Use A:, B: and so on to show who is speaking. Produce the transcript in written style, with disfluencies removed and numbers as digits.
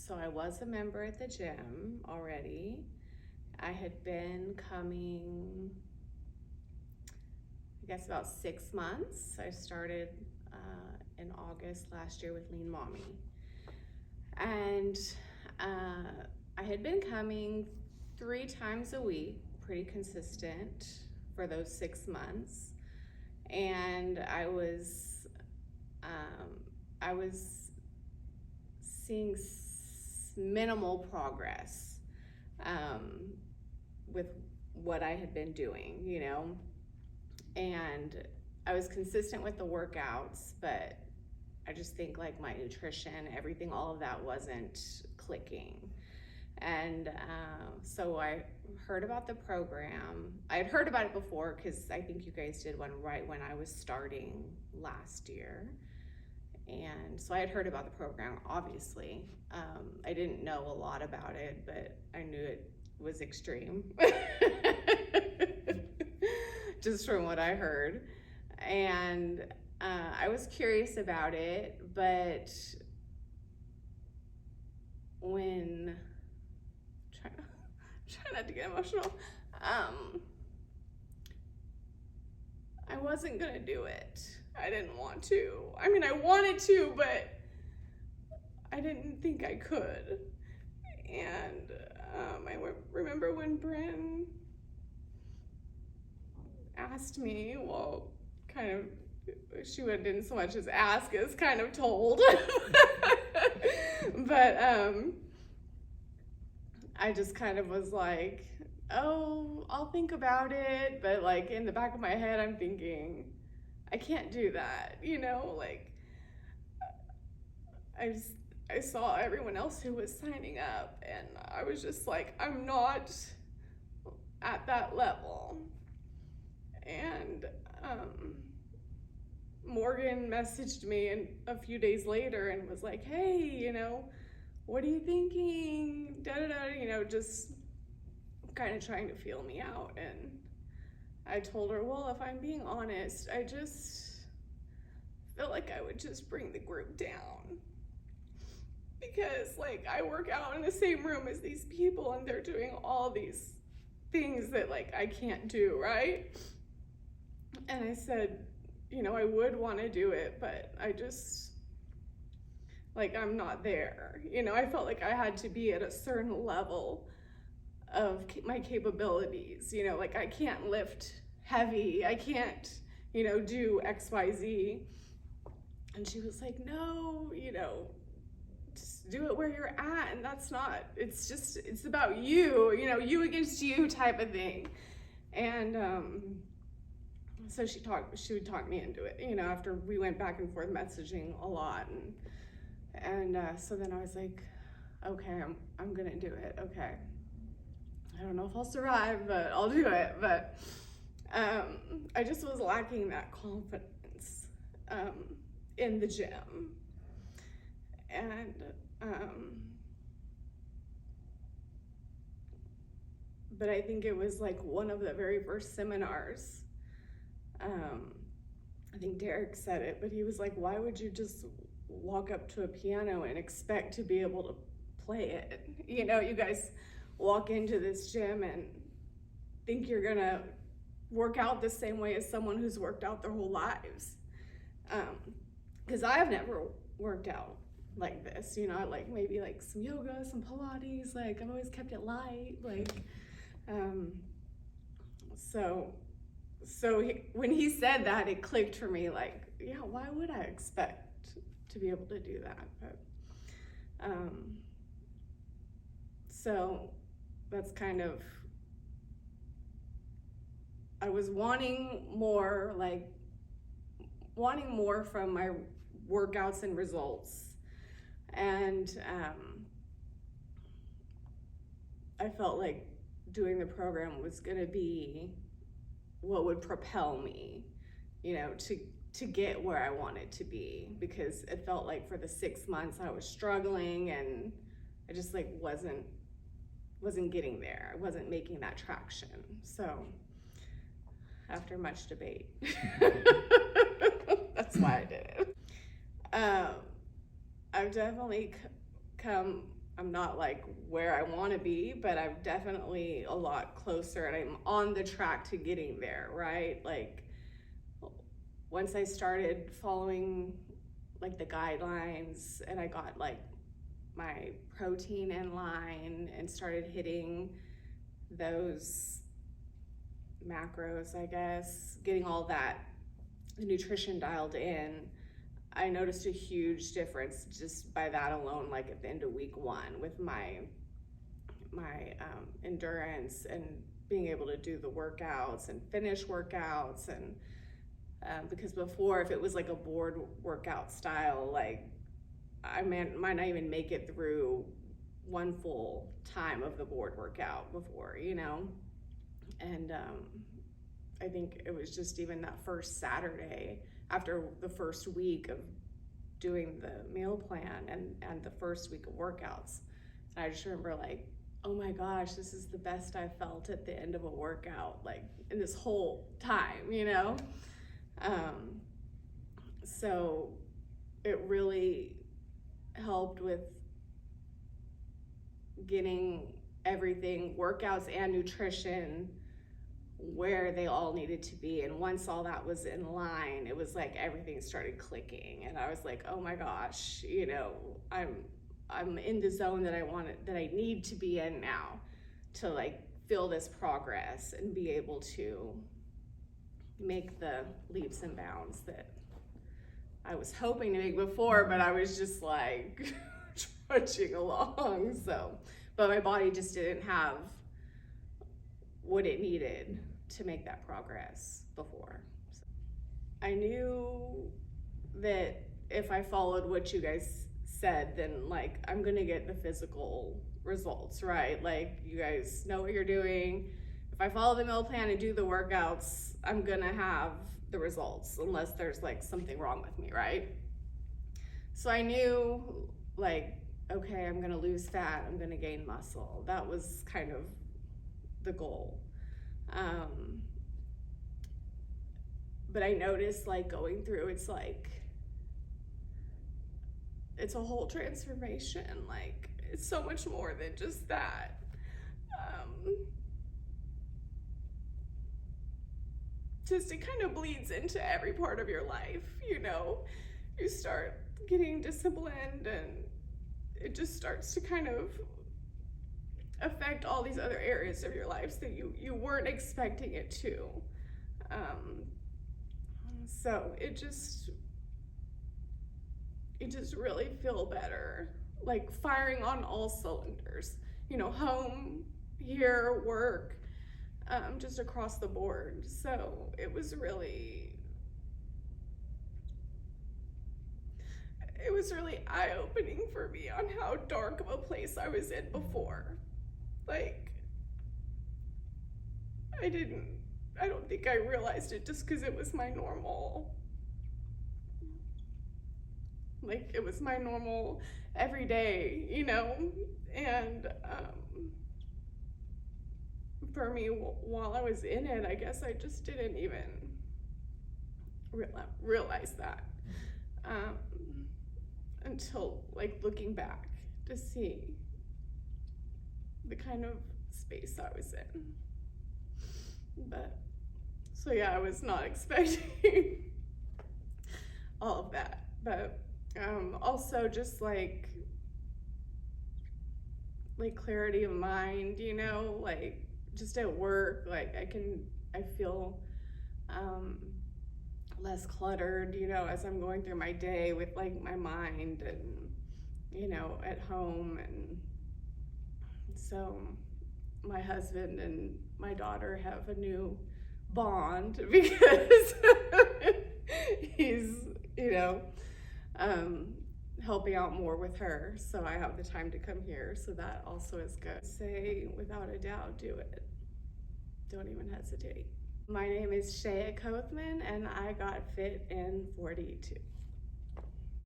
A: So I was a member at the gym already. I had been coming, I guess, about 6 months. I started in August last year with Lean Mommy. And I had been coming 3 times a week, pretty consistent for those 6 months. And I was seeing minimal progress with what I had been doing, and I was consistent with the workouts, but I just think like my nutrition, everything, all of that wasn't clicking. And so I heard about the program. I had heard about it before because I think you guys did one right when I was starting last year. And so I had heard about the program, obviously. I didn't know a lot about it, but I knew it was extreme, just from what I heard. And I was curious about it, but when, try not to get emotional, I wasn't gonna do it. I didn't want to. I mean, I wanted to, but I didn't think I could. And I remember when Bryn asked me, well, kind of, she didn't so much as ask as kind of told. But I just kind of was like, oh, I'll think about it. But like in the back of my head, I'm thinking, I can't do that, like I saw everyone else who was signing up, and I was just like, I'm not at that level. And Morgan messaged me a few days later and was like, hey, what are you thinking? Just kind of trying to feel me out. And I told her, well, if I'm being honest, I just feel like I would just bring the group down. Because like I work out in the same room as these people and they're doing all these things that like I can't do, right? And I said, I would want to do it, but I just, like, I'm not there. I felt like I had to be at a certain level of my capabilities, like I can't lift heavy, I can't, do XYZ. And she was like, no, just do it where you're at. And that's not, it's about you, you against you type of thing. And so she would talk me into it, after we went back and forth messaging a lot. And so then I was like, okay, I'm gonna do it. Okay. I don't know if I'll survive, but I'll do it. But I just was lacking that confidence in the gym. And but I think it was like one of the very first seminars. I think Derek said it, but he was like, why would you just walk up to a piano and expect to be able to play it? You guys walk into this gym and think you're gonna work out the same way as someone who's worked out their whole lives. Because I've never worked out like this, I like maybe like some yoga, some Pilates, like I've always kept it light, like, so when he said that, it clicked for me, like, yeah, why would I expect to be able to do that? But so that's kind of, I was wanting more from my workouts and results. And I felt like doing the program was gonna be what would propel me, to get where I wanted to be, because it felt like for the 6 months I was struggling and I just like wasn't getting there. I wasn't making that traction. So after much debate, that's why I did it. I've definitely come I'm not like where I want to be, but I'm definitely a lot closer and I'm on the track to getting there, right? Like once I started following like the guidelines and I got like my protein in line and started hitting those macros, I guess, getting all that nutrition dialed in, I noticed a huge difference just by that alone, like at the end of week 1 with my endurance and being able to do the workouts and finish workouts. And because before, if it was like a board workout style, like I might not even make it through one full time of the board workout before, you know? And I think it was just even that first Saturday after the first week of doing the meal plan and the first week of workouts. And I just remember like, oh my gosh, this is the best I felt at the end of a workout, like in this whole time, you know? So it really helped with getting everything, workouts and nutrition, where they all needed to be. And once all that was in line, it was like everything started clicking. And I was like, oh my gosh, you know, I'm in the zone that I need to be in now to like feel this progress and be able to make the leaps and bounds that I was hoping to make before, but I was just like trudging along. So, but my body just didn't have what it needed to make that progress before. So I knew that if I followed what you guys said, then like I'm gonna get the physical results, right? Like you guys know what you're doing. If I follow the meal plan and do the workouts, I'm gonna have the results unless there's like something wrong with me, right? So I knew like, okay, I'm gonna lose fat, I'm gonna gain muscle. That was kind of the goal. But I noticed like going through, it's a whole transformation. Like it's so much more than just that. Just it kind of bleeds into every part of your life, you know? You start getting disciplined and it just starts to kind of affect all these other areas of your life that you weren't expecting it to. So it just really feel better, like firing on all cylinders, you know, home, here, work, just across the board. So it was really eye-opening for me on how dark of a place I was in before. Like, I don't think I realized it just because it was my normal. Like, it was my normal everyday, you know? And for me, while I was in it, I guess I just didn't even realize that until, like, looking back to see the kind of space I was in. But, so yeah, I was not expecting all of that. But also just like clarity of mind, you know, like just at work, like I feel less cluttered, you know, as I'm going through my day with like my mind, and you know, at home. And so my husband and my daughter have a new bond because he's, you know, helping out more with her, so I have the time to come here, so that also is good. Say, without a doubt, do it. Don't even hesitate. My name is Cheya Kothman, and I got fit in 42.